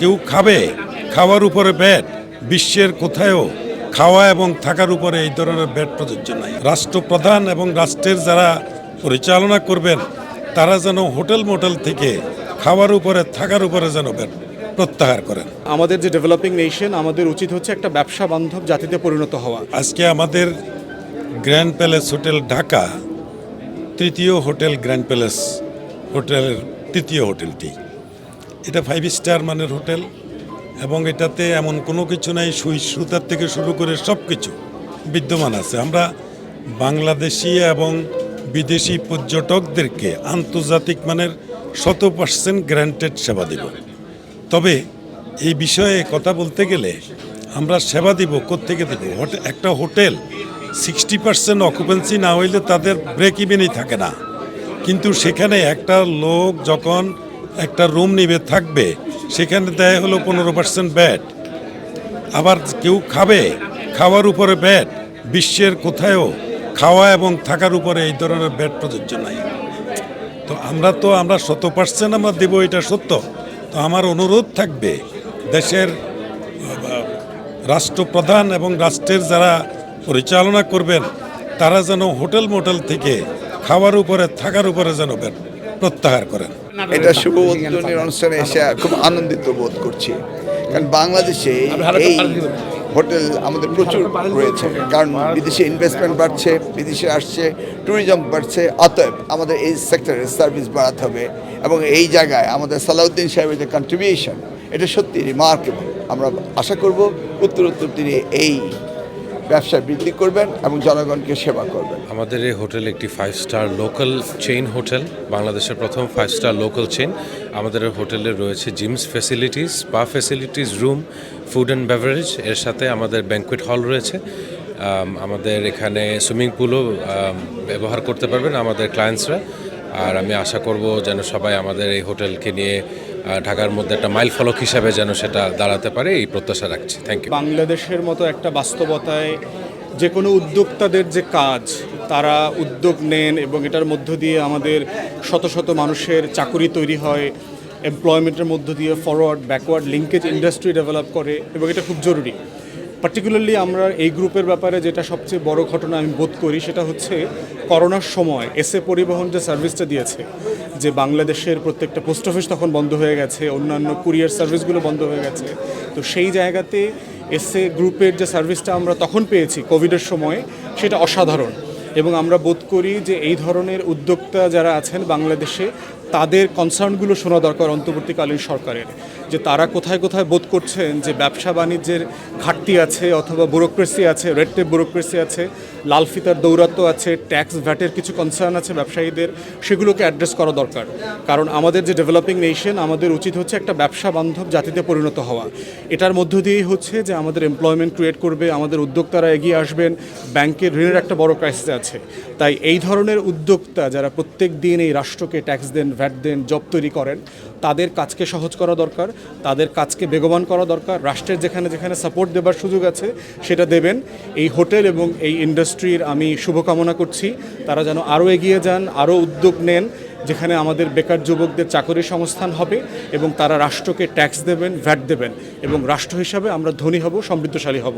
কেউ খাবে, খাওয়ার উপরে ব্যাট, বিশ্বের কোথায়ও খাওয়া এবং থাকার উপরে এই ধরনের ব্যাট প্রযোজ্য নাই। রাষ্ট্রপ্রধান এবং রাষ্ট্রের যারা পরিচালনা করবেন তারা যেন হোটেল মোটেল থেকে খাওয়ার উপরে থাকার উপরে যেন ব্যাট প্রত্যাহার করেন। আমাদের যে ডেভেলপিং নেশন, আমাদের উচিত হচ্ছে একটা ব্যবসা বান্ধব জাতিতে পরিণত হওয়া। আজকে আমাদের গ্র্যান্ড প্যালেস হোটেল ঢাকা তৃতীয় হোটেল, গ্র্যান্ড প্যালেস হোটেলের তৃতীয় হোটেলটি। এটা 5 স্টার মানের হোটেল এবং এটাতে এমন কোনো কিছু নাই, সুতার থেকে শুরু করে সব কিছু বিদ্যমান আছে। আমরা বাংলাদেশি এবং বিদেশি পর্যটকদেরকে আন্তর্জাতিক মানের 100% গ্যারান্টেড সেবা দেব। তবে এই বিষয়ে কথা বলতে গেলে আমরা সেবা দিব কোত্থেকে দেব? একটা হোটেল 60% অকুপেন্সি না হইলে তাদের ব্রেক ইভেনই থাকে না। কিন্তু সেখানে একটা লোক যখন একটা রুম নিবে থাকবে, সেখানে দেয় হলো 15% ব্যাট। আবার কেউ খাবে, খাওয়ার উপরে ব্যাট, বিশ্বের কোথায়ও খাওয়া এবং থাকার উপরে এই ধরনের ব্যাট প্রযোজ্য নাই। তো আমরা 100% আমরা দেব, এটা সত্য। তো আমার অনুরোধ থাকবে দেশের রাষ্ট্রপ্রধান এবং রাষ্ট্রের যারা পরিচালনা করবেন তারা যেন হোটেল মোটেল থেকে খাওয়ার উপরে থাকার উপরে যেন ব্যাট প্রত্যাহার করেন। এটা শুভ উদ্বোধনী অনুষ্ঠানে এসে খুব আনন্দিত বোধ করছি, কারণ বাংলাদেশে এই হোটেল আমাদের প্রচুর রয়েছে, কারণ বিদেশি ইনভেস্টমেন্ট বাড়ছে, বিদেশে আসছে, ট্যুরিজম বাড়ছে। অতএব আমাদের এই সেক্টরের সার্ভিস বাড়াতে হবে এবং এই জায়গায় আমাদের সালাউদ্দিন সাহেবের যে কন্ট্রিবিউশন, এটা সত্যি রিমার্কেবল। আমরা আশা করব উত্তরোত্তর তিনি এই ব্যবসা বৃদ্ধি করবেন এবং জনগণকে সেবা করবেন। আমাদের এই হোটেল একটি 5 স্টার লোকাল চেইন হোটেল, বাংলাদেশের প্রথম 5 স্টার লোকাল চেইন। আমাদের হোটেলে রয়েছে gems facilities, spa facilities, room, food and beverage. এর সাথে আমাদের ব্যাঙ্কুয়েট হল রয়েছে। আমাদের এখানে সুইমিং পুলও ব্যবহার করতে পারবেন আমাদের ক্লায়েন্টসরা। আর আমি আশা করব যেন সবাই আমাদের এই হোটেলকে নিয়ে ঢাকার মধ্যে একটা মাইল ফলক হিসাবে যেন সেটা দাঁড়াতে পারে, এই প্রত্যাশা রাখছি। Thank you. বাংলাদেশের মতো একটা বাস্তবতায় যে কোনো উদ্যোক্তাদের যে কাজ, তারা উদ্যোগ নেন এবং এটার মধ্য দিয়ে আমাদের শত শত মানুষের চাকুরি তৈরি হয়, এমপ্লয়মেন্টের মধ্য দিয়ে forward backward linkage industry develop করে এবং এটা খুব জরুরি। পার্টিকুলারলি আমরা এই গ্রুপের ব্যাপারে যেটা সবচেয়ে বড় ঘটনা আমি বোধ করি সেটা হচ্ছে করোনার সময় এসএ পরিবহন যে সার্ভিসটা দিয়েছে, যে বাংলাদেশের প্রত্যেকটা পোস্ট অফিস তখন বন্ধ হয়ে গেছে, অন্যান্য কুরিয়ার সার্ভিসগুলো বন্ধ হয়ে গেছে। তো সেই জায়গাতে এসএ গ্রুপের যে সার্ভিসটা আমরা তখন পেয়েছি কোভিডের সময়, সেটা অসাধারণ। এবং আমরা বোধ করি যে এই ধরনের উদ্যোক্তা যারা আছেন বাংলাদেশে, তাদের কনসার্নগুলো শোনা দরকার অন্তর্বর্তীকালীন সরকারের, যে তারা কোথায় কোথায় বোধ করছেন যে ব্যবসা বাণিজ্যের ঘাটতি আছে অথবা ব্যুরোক্রেসি আছে, রেড টেপ ব্যুরোক্রেসি আছে, লাল ফিতার দৌরাত্ম আছে, ট্যাক্স ভ্যাটের কিছু কনসার্ন আছে ব্যবসায়ীদের, সেগুলোকে অ্যাড্রেস করা দরকার। কারণ আমাদের যে ডেভেলপিং নেশন, আমাদের উচিত হচ্ছে একটা ব্যবসা বান্ধব জাতিতে পরিণত হওয়া। এটার মধ্য দিয়েই হচ্ছে যে আমাদের এমপ্লয়মেন্ট ক্রিয়েট করবে, আমাদের উদ্যোক্তারা এগিয়ে আসবেন। ব্যাংকের ঋণের একটা বড় ক্রাইসিস আছে। তাই এই ধরনের উদ্যোক্তা যারা প্রত্যেক দিন এই রাষ্ট্রকে ট্যাক্স দেন, ভ্যাট দেন, জব তৈরি করেন, তাদের কাজকে সহজ করা দরকার, তাদের কাজকে বেগবান করা দরকার। রাষ্ট্রের যেখানে যেখানে সাপোর্ট দেবার সুযোগ আছে সেটা দেবেন। এই হোটেল এবং এই ইন্ডাস্ট্রির আমি শুভকামনা করছি, তারা যেন আরও এগিয়ে যান, আরও উদ্যোগ নেন, যেখানে আমাদের বেকার যুবকদের চাকরির সংস্থান হবে এবং তারা রাষ্ট্রকে ট্যাক্স দেবেন, ভ্যাট দেবেন এবং রাষ্ট্র হিসাবে আমরা ধনী হব, সমৃদ্ধশালী হব।